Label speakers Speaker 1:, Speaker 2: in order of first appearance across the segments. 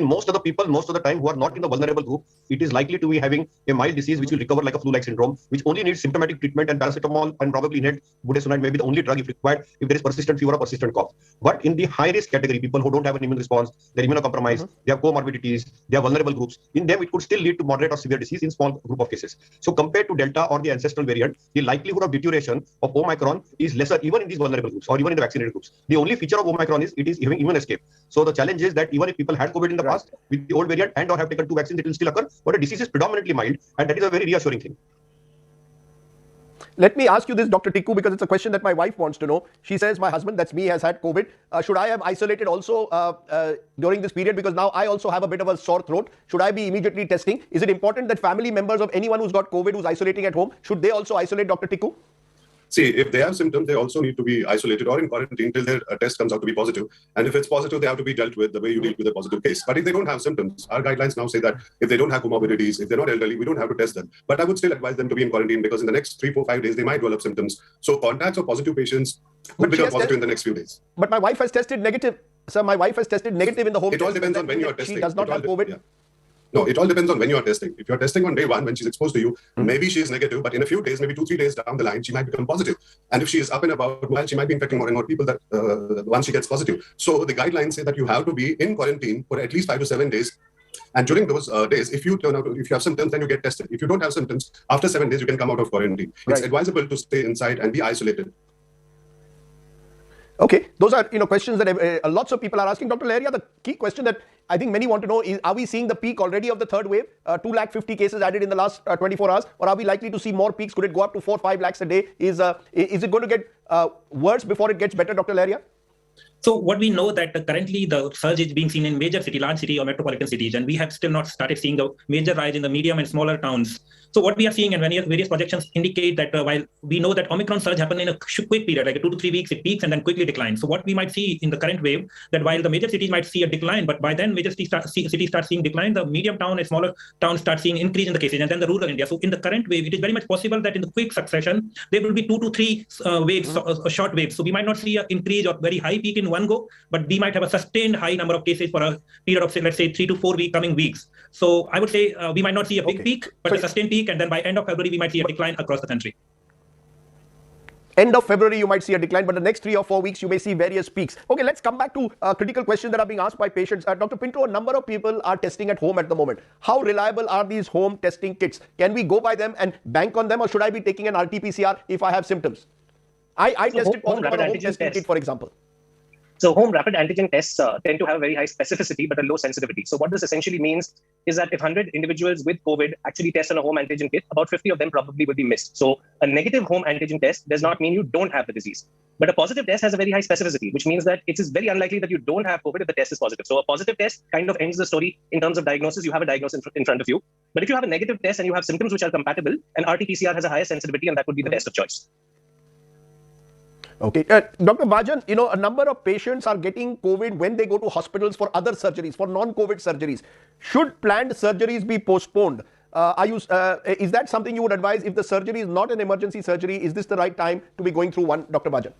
Speaker 1: most of the people, most of the time, who are not in the vulnerable group, it is likely to be having a mild disease which will recover like a flu-like syndrome, which only needs symptomatic treatment, and paracetamol and probably inhaled budesonide may be the only drug if required if there is persistent fever or persistent cough. But in the high-risk category, people who don't have an immune response, they're immunocompromised, they have comorbidities, they have vulnerable groups, in them it could still lead to moderate or severe disease in small group of cases. So compared to Delta or the ancestral variant, the likelihood of deterioration of Omicron is lesser even in these vulnerable groups or even in the vaccinated groups. The only feature of Omicron is it is having immune escape. So the challenge is that even if people had COVID in the past with the old variant and or have taken 2 vaccines, it will still occur, but the disease is predominantly mild, and that is a very reassuring thing.
Speaker 2: Let me ask you this, Dr. Tikku, because it's a question that my wife wants to know. She says, my husband, that's me, has had COVID. Should I have isolated also during this period? Because now I also have a bit of a sore throat. Should I be immediately testing? Is it important that family members of anyone who's got COVID who's isolating at home, should they also isolate, Dr. Tikku?
Speaker 3: See, if they have symptoms, they also need to be isolated or in quarantine till their test comes out to be positive. And if it's positive, they have to be dealt with the way you deal with a positive case. But if they don't have symptoms, our guidelines now say that if they don't have comorbidities, if they're not elderly, we don't have to test them. But I would still advise them to be in quarantine because in the next 3, 4, 5 days, they might develop symptoms. So contacts of positive patients could become positive in the next few days.
Speaker 2: But my wife has tested negative. Sir, my wife has tested negative in the home.
Speaker 3: It all depends on when you are testing.
Speaker 2: She does not have COVID.
Speaker 3: Yeah. No, it all depends on when you are testing. If you are testing on day 1, when she's exposed to you, maybe she is negative, but in a few days, maybe 2, 3 days down the line, she might become positive. And if she is up and about, well, she might be infecting more and more people that once she gets positive. So the guidelines say that you have to be in quarantine for at least 5 to 7 days. And during those days, if you have symptoms, then you get tested. If you don't have symptoms, after 7 days, you can come out of quarantine. Right. It's advisable to stay inside and be isolated.
Speaker 2: Okay, those are questions that lots of people are asking. Dr. Leharia, the key question that I think many want to know is, are we seeing the peak already of the third wave? 250,000 cases added in the last 24 hours, or are we likely to see more peaks? Could it go up to 4, 5 lakhs a day? Is it going to get worse before it gets better, Dr. Leharia?
Speaker 4: So what we know that currently the surge is being seen in major city, large city or metropolitan cities, and we have still not started seeing the major rise in the medium and smaller towns. So what we are seeing and various projections indicate that while we know that Omicron surge happened in a quick period, like 2 to 3 weeks, it peaks and then quickly declines. So what we might see in the current wave, that while the major cities might see a decline, but by then major cities start seeing decline, the medium town and smaller towns start seeing increase in the cases, and then the rural India. So in the current wave, it is very much possible that in the quick succession, there will be 2 to 3 waves, short waves. So we might not see an increase or very high peak in one go, but we might have a sustained high number of cases for a period of, say, let's say 3 to 4 coming weeks. So I would say we might not see a big peak, but a sustained peak, and then by end of February, we might see a decline across the country.
Speaker 2: End of February, you might see a decline, but the next 3 or 4 weeks, you may see various peaks. Okay, let's come back to critical questions that are being asked by patients. Dr. Pinto, a number of people are testing at home at the moment. How reliable are these home testing kits? Can we go by them and bank on them, or should I be taking an RT-PCR if I have symptoms? I tested positive on a home testing kit, for example.
Speaker 5: So home rapid antigen tests tend to have a very high specificity but a low sensitivity. So what this essentially means is that if 100 individuals with COVID actually test on a home antigen kit, about 50 of them probably will be missed. So a negative home antigen test does not mean you don't have the disease. But a positive test has a very high specificity, which means that it is very unlikely that you don't have COVID if the test is positive. So a positive test kind of ends the story in terms of diagnosis. You have a diagnosis in front of you. But if you have a negative test and you have symptoms which are compatible, an RT-PCR has a higher sensitivity, and that would be the test of choice.
Speaker 2: Okay. Dr. Bajan, a number of patients are getting COVID when they go to hospitals for other surgeries, for non-COVID surgeries. Should planned surgeries be postponed? Is that something you would advise if the surgery is not an emergency surgery? Is this the right time to be going through one, Dr. Bajan?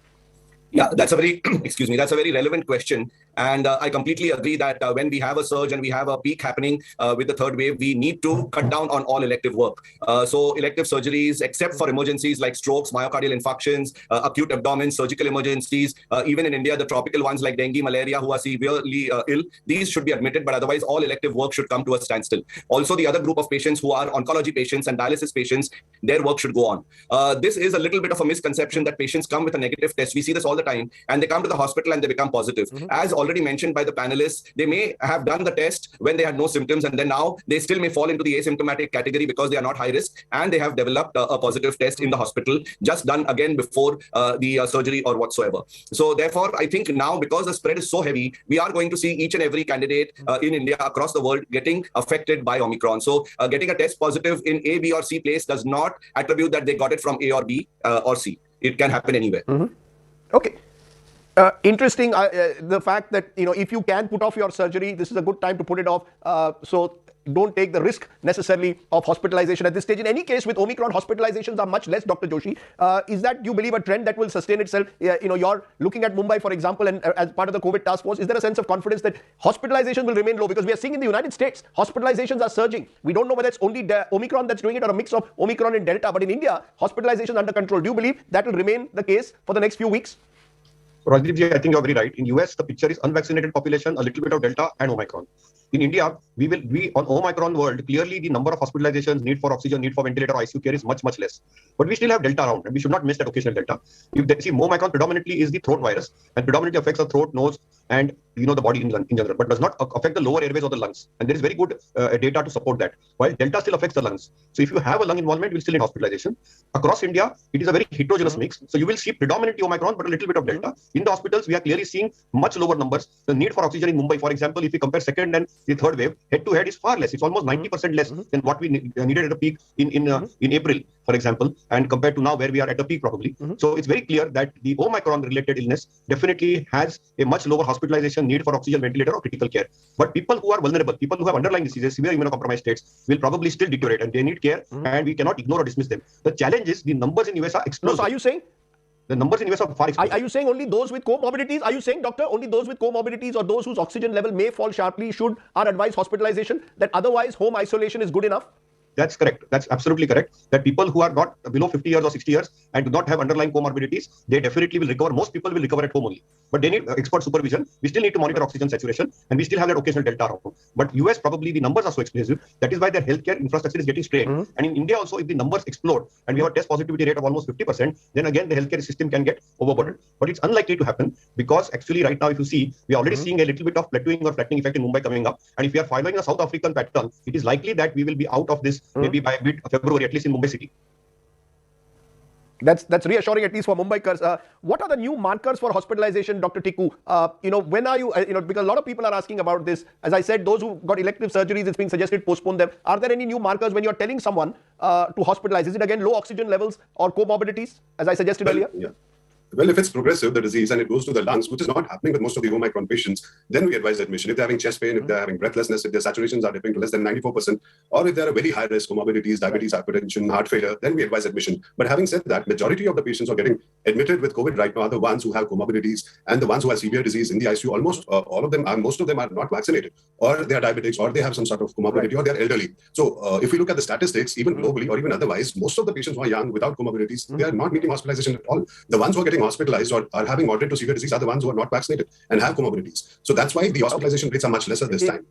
Speaker 6: Yeah, that's a very, that's a very relevant question. And I completely agree that when we have a surge and we have a peak happening with the third wave, we need to cut down on all elective work. So elective surgeries, except for emergencies like strokes, myocardial infarctions, acute abdomen, surgical emergencies, even in India, the tropical ones like dengue, malaria, who are severely ill, these should be admitted, but otherwise all elective work should come to a standstill. Also, the other group of patients who are oncology patients and dialysis patients, their work should go on. This is a little bit of a misconception that patients come with a negative test. We see this all the time, and they come to the hospital and they become positive. As already mentioned by the panelists, they may have done the test when they had no symptoms, and then now they still may fall into the asymptomatic category because they are not high risk and they have developed a positive test in the hospital, just done again before the surgery or whatsoever. So therefore, I think now, because the spread is so heavy, we are going to see each and every candidate in India, across the world, getting affected by Omicron. So getting a test positive in A, B or C place does not attribute that they got it from A or B or C. It can happen anywhere.
Speaker 2: Okay. Interesting, the fact that, if you can put off your surgery, this is a good time to put it off. So don't take the risk necessarily of hospitalization at this stage. In any case, with Omicron, hospitalizations are much less, Dr. Joshi. Is that, you believe, a trend that will sustain itself? You're looking at Mumbai, for example, and as part of the COVID task force, is there a sense of confidence that hospitalization will remain low? Because we are seeing in the United States, hospitalizations are surging. We don't know whether it's only Omicron that's doing it or a mix of Omicron and Delta. But in India, hospitalization under control. Do you believe that will remain the case for the next few weeks?
Speaker 1: Rajdeep, I think you're very right. In US, the picture is unvaccinated population, a little bit of Delta and Omicron. In India, we on Omicron world, clearly the number of hospitalizations, need for oxygen, need for ventilator, ICU care is much, much less. But we still have Delta around, and we should not miss that occasional Delta. If they see, Omicron predominantly is the throat virus, and predominantly affects the throat, nose, and the body in general, but does not affect the lower airways or the lungs. And there is very good data to support that. While Delta still affects the lungs. So if you have a lung involvement, we'll still need hospitalization. Across India, it is a very heterogeneous mix. So you will see predominantly Omicron, but a little bit of Delta. In the hospitals, we are clearly seeing much lower numbers. The need for oxygen in Mumbai, for example, if we compare second and the third wave, head-to-head is far less. It's almost 90% less than what we needed at a peak in April, for example, and compared to now where we are at a peak probably. So it's very clear that the Omicron-related illness definitely has a much lower hospitalization, need for oxygen, ventilator, or critical care. But people who are vulnerable, people who have underlying diseases, severe immunocompromised states, will probably still deteriorate, and they need care, and we cannot ignore or dismiss them. The challenge is the numbers in US are explosive.
Speaker 2: So are you saying?
Speaker 1: The numbers in US are far explosive.
Speaker 2: Are you saying only those with comorbidities? Are you saying, doctor, only those with comorbidities or those whose oxygen level may fall sharply are advised hospitalization, that otherwise home isolation is good enough?
Speaker 1: That's correct. That's absolutely correct. That people who are not below 50 years or 60 years and do not have underlying comorbidities, they definitely will recover. Most people will recover at home only. But they need expert supervision. We still need to monitor oxygen saturation, and we still have that occasional Delta around. But US, probably the numbers are so explosive. That is why their healthcare infrastructure is getting strained. And in India also, if the numbers explode and we have a test positivity rate of almost 50%, then again the healthcare system can get overburdened. But it's unlikely to happen, because actually right now, if you see, we are already seeing a little bit of plateauing or flattening effect in Mumbai coming up. And if we are following a South African pattern, it is likely that we will be out of this maybe by mid-February, at least in Mumbai city.
Speaker 2: That's reassuring, at least for Mumbaikars. What are the new markers for hospitalization, Dr. Tikku? When are you, because a lot of people are asking about this. As I said, those who got elective surgeries, it's being suggested postpone them. Are there any new markers when you're telling someone to hospitalize? Is it again low oxygen levels or comorbidities, as I suggested earlier?
Speaker 3: Yeah. Well, if it's progressive, the disease, and it goes to the lungs, which is not happening with most of the Omicron patients, then we advise admission. If they're having chest pain, if they're having breathlessness, if their saturations are dipping to less than 94%, or if there are very high risk comorbidities, diabetes, hypertension, heart failure, then we advise admission. But having said that, majority of the patients who are getting admitted with COVID right now are the ones who have comorbidities and the ones who have severe disease in the ICU. Almost all of them are, most of them are not vaccinated, or they are diabetics, or they have some sort of comorbidity, or they are elderly. So if we look at the statistics, even globally or even otherwise, most of the patients who are young without comorbidities, they are not needing hospitalization at all. The ones who are getting hospitalized or are having moderate to severe disease are the ones who are not vaccinated and have comorbidities. So that's why the hospitalization rates are much lesser this time.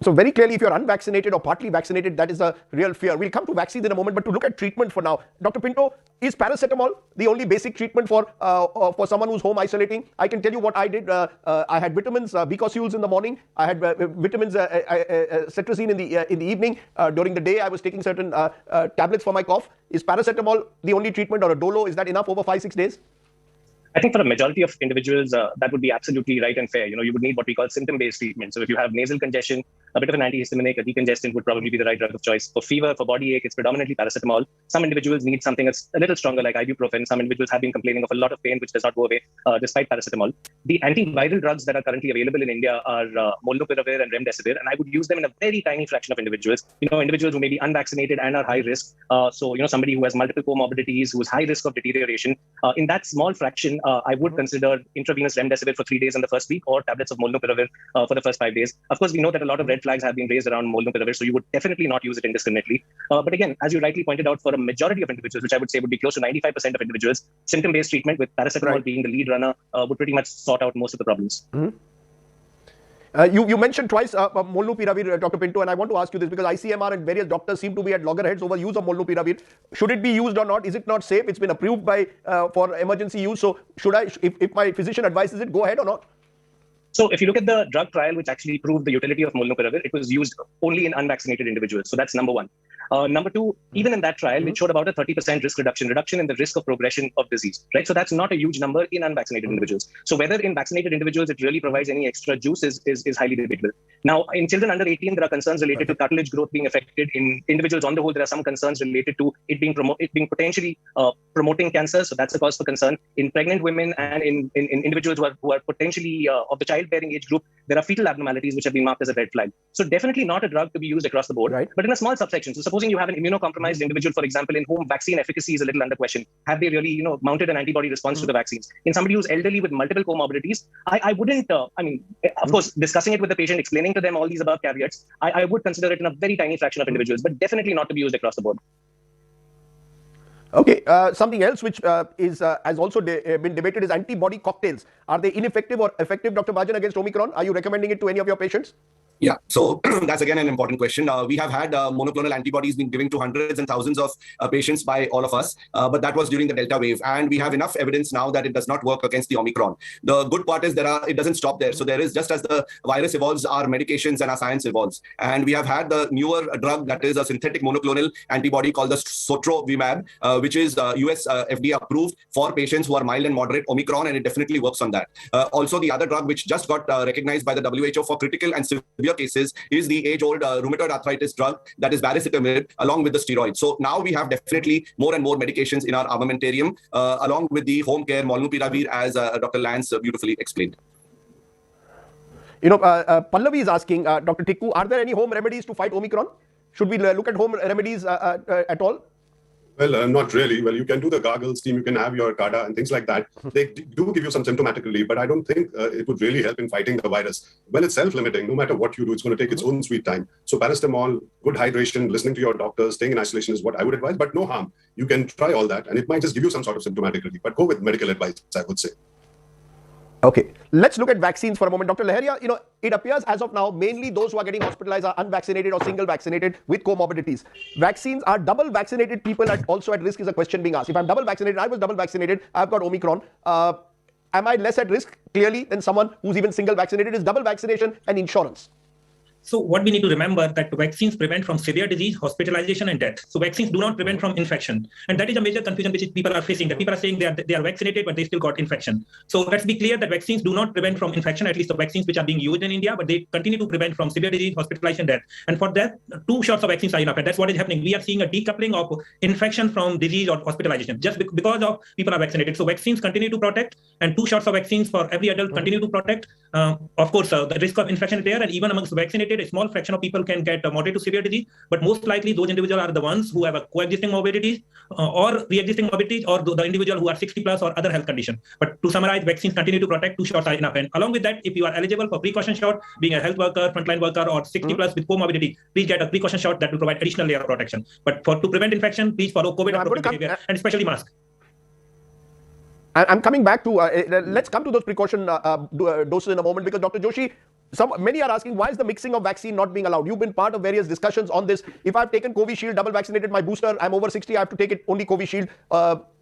Speaker 2: So very clearly, if you're unvaccinated or partly vaccinated, that is a real fear. We'll come to vaccines in a moment, but to look at treatment for now. Dr. Pinto, is paracetamol the only basic treatment for someone who's home isolating? I can tell you what I did. I had vitamins, Bicosules in the morning. I had vitamins, cetrazine in the evening. During the day, I was taking certain tablets for my cough. Is paracetamol the only treatment, or a Dolo? Is that enough over 5-6 days?
Speaker 5: I think for a majority of individuals, that would be absolutely right and fair. You would need what we call symptom-based treatment. So if you have nasal congestion, a bit of an antihistaminic, a decongestant would probably be the right drug of choice. For fever, for body ache, it's predominantly paracetamol. Some individuals need something that's a little stronger, like ibuprofen. Some individuals have been complaining of a lot of pain, which does not go away despite paracetamol. The antiviral drugs that are currently available in India are molnupiravir and remdesivir, and I would use them in a very tiny fraction of individuals. Individuals who may be unvaccinated and are high risk. So somebody who has multiple comorbidities, who is high risk of deterioration. In that small fraction, I would consider intravenous remdesivir for 3 days in the first week, or tablets of molnupiravir for the first 5 days. Of course, we know that a lot of red flags have been raised around molnupiravir, so you would definitely not use it indiscriminately. But again, as you rightly pointed out, for a majority of individuals, which I would say would be close to 95% of individuals, symptom-based treatment with paracetamol being the lead runner would pretty much sort out most of the problems.
Speaker 2: You mentioned twice molnupiravir, Dr. Pinto, and I want to ask you this because ICMR and various doctors seem to be at loggerheads over use of molnupiravir. Should it be used or not? Is it not safe? It's been approved for emergency use. So should I, if my physician advises it, go ahead or not?
Speaker 5: So if you look at the drug trial, which actually proved the utility of molnupiravir, it was used only in unvaccinated individuals. So that's number one. Number two, even in that trial, it showed about a 30% risk reduction in the risk of progression of disease, right? So that's not a huge number in unvaccinated individuals. So whether in vaccinated individuals it really provides any extra juice is highly debatable. Now, in children under 18, there are concerns related to cartilage growth being affected. In individuals on the whole, there are some concerns related to it being potentially promoting cancer. So that's a cause for concern. In pregnant women and in individuals who are potentially of the childbearing age group, there are fetal abnormalities which have been marked as a red flag. So definitely not a drug to be used across the board,
Speaker 2: right,
Speaker 5: but in a small subsection. So supposing you have an immunocompromised individual, for example, in whom vaccine efficacy is a little under question, have they really, mounted an antibody response to the vaccines? In somebody who's elderly with multiple comorbidities, I wouldn't, of course, discussing it with the patient, explaining to them all these above caveats, I would consider it in a very tiny fraction of individuals, but definitely not to be used across the board.
Speaker 2: Okay, something else which has also been debated is antibody cocktails. Are they ineffective or effective, Dr. Bhajan, against Omicron? Are you recommending it to any of your patients?
Speaker 6: Yeah, so that's again an important question. We have had monoclonal antibodies being given to hundreds and thousands of patients by all of us, but that was during the Delta wave. And we have enough evidence now that it does not work against the Omicron. The good part is it doesn't stop there. So there is, just as the virus evolves, our medications and our science evolves. And we have had the newer drug that is a synthetic monoclonal antibody called the Sotrovimab, which is US FDA approved for patients who are mild and moderate Omicron, and it definitely works on that. Also, the other drug which just got recognized by the WHO for critical and severe cases is the age-old rheumatoid arthritis drug that is baricitinib along with the steroids. So now we have definitely more and more medications in our armamentarium along with the home care molnupiravir, as Dr. Lance beautifully explained.
Speaker 2: Pallavi is asking, Dr. Tikku, are there any home remedies to fight Omicron? Should we look at home remedies at all?
Speaker 3: Well, not really. Well, you can do the gargle steam, you can have your kada and things like that. They do give you some symptomatic relief, but I don't think it would really help in fighting the virus. Well, it's self-limiting. No matter what you do, it's going to take its own sweet time. So paracetamol, good hydration, listening to your doctor, staying in isolation is what I would advise, but no harm. You can try all that, and it might just give you some sort of symptomatic relief, but go with medical advice, I would say.
Speaker 2: Okay, let's look at vaccines for a moment. Dr. Laharia, it appears as of now, mainly those who are getting hospitalized are unvaccinated or single vaccinated with comorbidities. Vaccines, are double vaccinated people also at risk is a question being asked. If I'm double vaccinated, I was double vaccinated, I've got Omicron. Am I less at risk clearly than someone who's even single vaccinated? Is double vaccination and insurance?
Speaker 4: So what we need to remember that vaccines prevent from severe disease, hospitalization, and death. So vaccines do not prevent from infection. And that is a major confusion which people are facing, that people are saying they are vaccinated, but they still got infection. So let's be clear that vaccines do not prevent from infection, at least the vaccines which are being used in India, but they continue to prevent from severe disease, hospitalization, death. And for that, 2 shots of vaccines are enough. And that's what is happening. We are seeing a decoupling of infection from disease or hospitalization just because of people are vaccinated. So vaccines continue to protect, and 2 shots of vaccines for every adult continue to protect. Of course, the risk of infection is there, and even amongst vaccinated, a small fraction of people can get moderate to severe disease, but most likely those individuals are the ones who have a coexisting morbidities or pre-existing morbidities, or the individual who are 60 plus or other health condition. But to summarize, vaccines continue to protect, 2 shots are enough. And along with that, if you are eligible for precaution shot, being a health worker, frontline worker, or 60 plus with comorbidity, please get a precaution shot that will provide additional layer of protection. But to prevent infection, please follow COVID behavior and especially mask.
Speaker 2: I'm coming back to, let's come to those precaution doses in a moment, because Dr. Joshi, many are asking, why is the mixing of vaccine not being allowed? You've been part of various discussions on this. If I've taken Covishield, double vaccinated, my booster, I'm over 60, I have to take it only Covishield.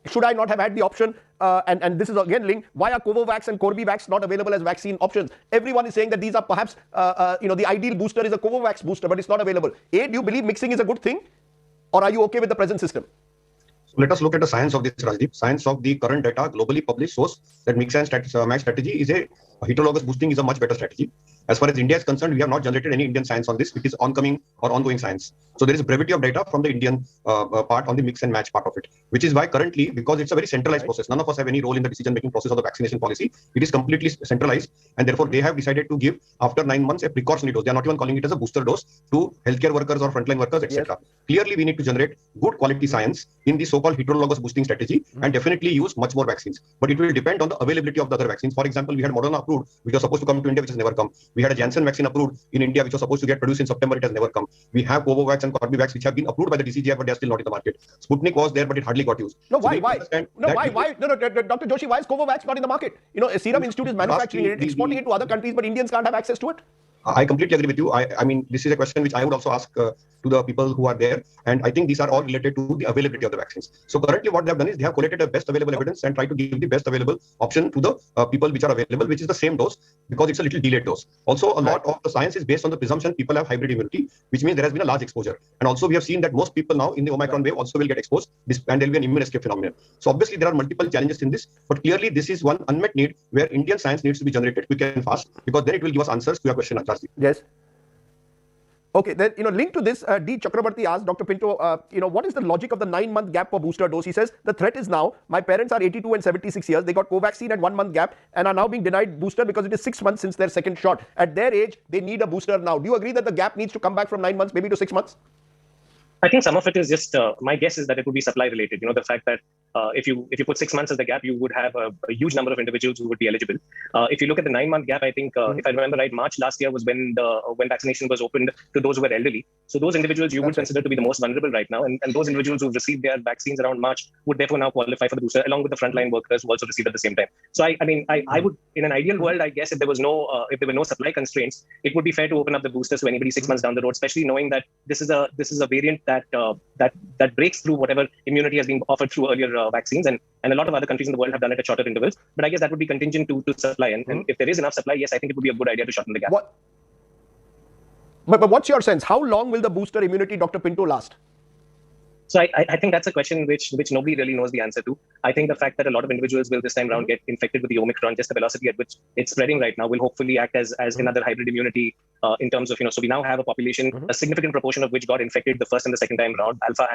Speaker 2: Should I not have had the option? And this is again linked. Why are Covovax and Corbevax not available as vaccine options? Everyone is saying that these are perhaps, the ideal booster is a Covovax booster, but it's not available. Do you believe mixing is a good thing? Or are you okay with the present system?
Speaker 1: So let us look at the science of this, Rajdeep. Science of the current data globally published shows that mix and match strategy is a heterologous boosting is a much better strategy. As far as India is concerned, we have not generated any Indian science on this. It is ongoing science. So there is brevity of data from the Indian part on the mix and match part of it, which is why currently, because it's a very centralized process, none of us have any role in the decision-making process of the vaccination policy. It is completely centralized, and therefore they have decided to give after 9 months a precautionary dose. They are not even calling it as a booster dose to healthcare workers or frontline workers, etc. Yes. Clearly, we need to generate good quality science in the so-called heterologous boosting strategy and definitely use much more vaccines. But it will depend on the availability of the other vaccines. For example, we had Moderna approved, which was supposed to come to India, which has never come. We had a Janssen vaccine approved in India, which was supposed to get produced in September. It has never come. We have Covovax and Corbevax, which have been approved by the DCGI, but they are still not in the market. Sputnik was there, but it hardly got used.
Speaker 2: No, why? Dr. Joshi, why is Covovax not in the market? Serum Institute is manufacturing it, exporting it to other countries, but Indians can't have access to it.
Speaker 1: I completely agree with you. I mean, this is a question which I would also ask to the people who are there. And I think these are all related to the availability of the vaccines. So currently what they have done is they have collected the best available evidence and try to give the best available option to the people which are available, which is the same dose because it's a little delayed dose. Also, a lot of the science is based on the presumption people have hybrid immunity, which means there has been a large exposure. And also we have seen that most people now in the Omicron wave also will get exposed and there will be an immune escape phenomenon. So obviously there are multiple challenges in this, but clearly this is one unmet need where Indian science needs to be generated quick and fast, because then it will give us answers to your question, Acharji.
Speaker 2: Yes. Okay, then, linked to this, D. Chakrabarti asked Dr. Pinto, what is the logic of the 9-month gap for booster dose? He says, the threat is now, my parents are 82 and 76 years. They got Covaxin and 1 month gap and are now being denied booster because it is 6 months since their second shot. At their age, they need a booster now. Do you agree that the gap needs to come back from 9 months, maybe to 6 months?
Speaker 5: I think some of it is just, my guess is that it would be supply related. The fact that if you put 6 months as the gap, you would have a huge number of individuals who would be eligible. If you look at the 9-month gap, I think, if I remember right, March last year was when vaccination was opened to those who were elderly. So those individuals you would consider to be the most vulnerable right now. And those individuals who've received their vaccines around March would therefore now qualify for the booster, along with the frontline workers who also received at the same time. So I would, in an ideal world, I guess if there were no supply constraints, it would be fair to open up the boosters to anybody 6 months down the road, especially knowing that this is a variant that breaks through whatever immunity has been offered through earlier vaccines, and a lot of other countries in the world have done it at shorter intervals. But I guess that would be contingent to supply, and if there is enough supply, yes, I think it would be a good idea to shorten the gap.
Speaker 2: But what's your sense? How long will the booster immunity, Dr. Pinto, last?
Speaker 5: So I think that's a question which nobody really knows the answer to. I think the fact that a lot of individuals will this time around get infected with the Omicron, just the velocity at which it's spreading right now, will hopefully act as another hybrid immunity in terms of, so we now have a population, a significant proportion of which got infected the first and the second time around, Alpha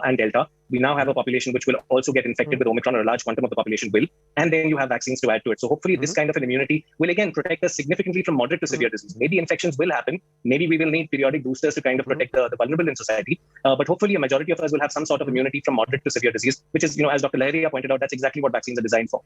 Speaker 5: and Delta. We now have a population which will also get infected with Omicron, or a large quantum of the population will. And then you have vaccines to add to it. So hopefully this kind of an immunity will again protect us significantly from moderate to severe disease. Maybe infections will happen. Maybe we will need periodic boosters to kind of protect the vulnerable in society. But hopefully a majority of us will have some sort of immunity from moderate to severe disease, which is, as Dr. Laharia pointed out, that's exactly what vaccines are designed for.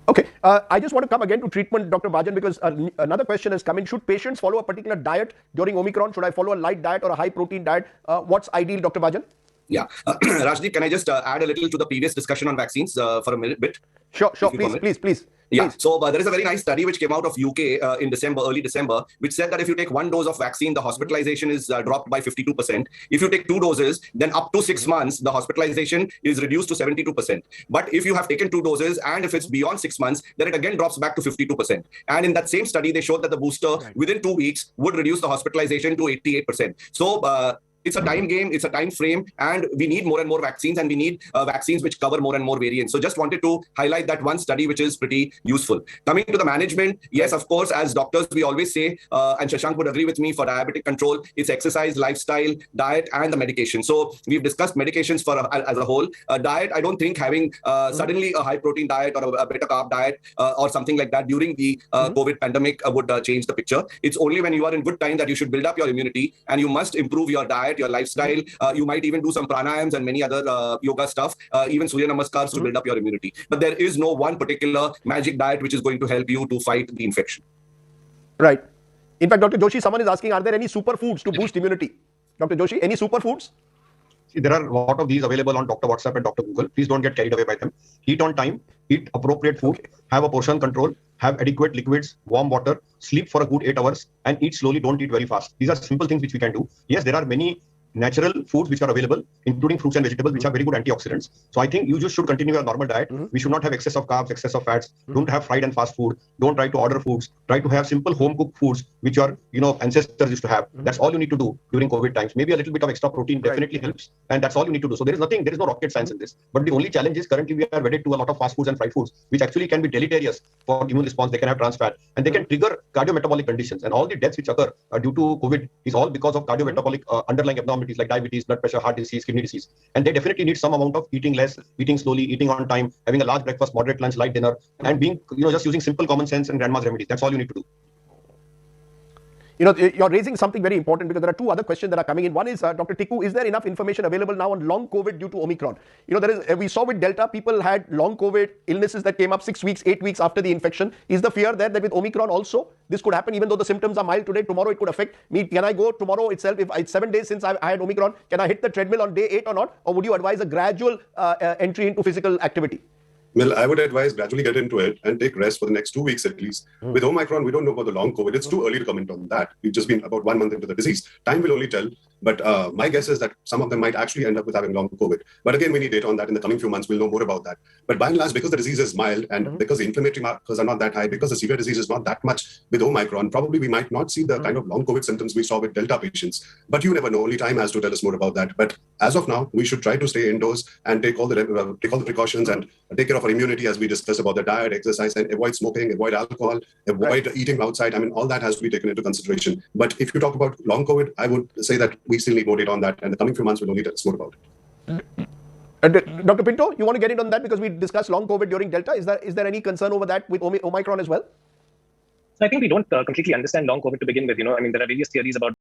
Speaker 2: Okay, I just want to come again to treatment, Dr. Bajan, because another question has come in. Should patients follow a particular diet during Omicron? Should I follow a light diet or a high protein diet? What's ideal, Dr. Bajan?
Speaker 6: Yeah. Rajdeep, can I just add a little to the previous discussion on vaccines for a bit?
Speaker 2: Sure, please.
Speaker 6: Yeah, so there is a very nice study which came out of UK in early December, which said that if you take 1 dose of vaccine, the hospitalization is dropped by 52%. If you take 2 doses, then up to 6 months, the hospitalization is reduced to 72%. But if you have taken 2 doses and if it's beyond 6 months, then it again drops back to 52%. And in that same study, they showed that the booster within 2 weeks would reduce the hospitalization to 88%. So it's a time game, it's a time frame, and we need more and more vaccines, and we need vaccines which cover more and more variants. So just wanted to highlight that one study which is pretty useful. Coming to the management, yes, of course, as doctors, we always say, and Shashank would agree with me, for diabetic control, it's exercise, lifestyle, diet, and the medication. So we've discussed medications as a whole. Diet, I don't think having suddenly a high protein diet or a better carb diet or something like that during the COVID pandemic would change the picture. It's only when you are in good time that you should build up your immunity, and you must improve your diet, your lifestyle. You might even do some pranayams and many other yoga stuff, even Surya Namaskars to build up your immunity. But there is no one particular magic diet which is going to help you to fight the infection.
Speaker 2: Right. In fact, Dr. Joshi, someone is asking, are there any superfoods to boost immunity? Dr. Joshi, any superfoods?
Speaker 1: See, there are a lot of these available on Dr. WhatsApp and Dr. Google. Please don't get carried away by them. Eat on time, eat appropriate food, have a portion control, have adequate liquids, warm water, sleep for a good 8 hours, and eat slowly, don't eat very fast. These are simple things which we can do. Yes, there are many natural foods which are available, including fruits and vegetables, which have very good antioxidants. So I think you just should continue your normal diet. We should not have excess of carbs, excess of fats. Don't have fried and fast food. Don't try to order foods. Try to have simple home cooked foods which your ancestors used to have. That's all you need to do during COVID times. Maybe a little bit of extra protein definitely helps, and that's all you need to do. So there is no rocket science in this. But the only challenge is currently we are wedded to a lot of fast foods and fried foods, which actually can be deleterious for immune response. They can have trans fat, and they can trigger cardiometabolic conditions. And all the deaths which occur due to COVID is all because of cardiometabolic underlying abnormalities like diabetes, blood pressure, heart disease, kidney disease. And they definitely need some amount of eating less, eating slowly, eating on time, having a large breakfast, moderate lunch, light dinner, and being, just using simple common sense and grandma's remedies. That's all you need to do.
Speaker 2: You're raising something very important, because there are 2 other questions that are coming in. One is, Dr. Tikku, is there enough information available now on long COVID due to Omicron? We saw with Delta, people had long COVID illnesses that came up 6 weeks, 8 weeks after the infection. Is the fear there that with Omicron also, this could happen, even though the symptoms are mild today, tomorrow it could affect me? Can I go tomorrow itself, if it's 7 days since I had Omicron, can I hit the treadmill on day 8 or not? Or would you advise a gradual entry into physical activity?
Speaker 3: Well, I would advise gradually get into it and take rest for the next 2 weeks at least. With Omicron, we don't know about the long COVID. It's too early to comment on that. We've just been about 1 month into the disease. Time will only tell. But my guess is that some of them might actually end up with having long COVID. But again, we need data on that in the coming few months. We'll know more about that. But by and large, because the disease is mild and because the inflammatory markers are not that high, because the severe disease is not that much with Omicron, probably we might not see the kind of long COVID symptoms we saw with Delta patients. But you never know. Only time has to tell us more about that. But as of now, we should try to stay indoors and take all the precautions and take care of our immunity, as we discussed about the diet, exercise, and avoid smoking, avoid alcohol, avoid eating outside. I mean, all that has to be taken into consideration. But if you talk about long COVID, I would say that we still need more data on that, and the coming few months will only tell us more about it.
Speaker 2: Dr. Pinto, you want to get in on that because we discussed long COVID during Delta. Is there any concern over that with Omicron as well?
Speaker 5: So I think we don't completely understand long COVID to begin with. I mean, there are various theories about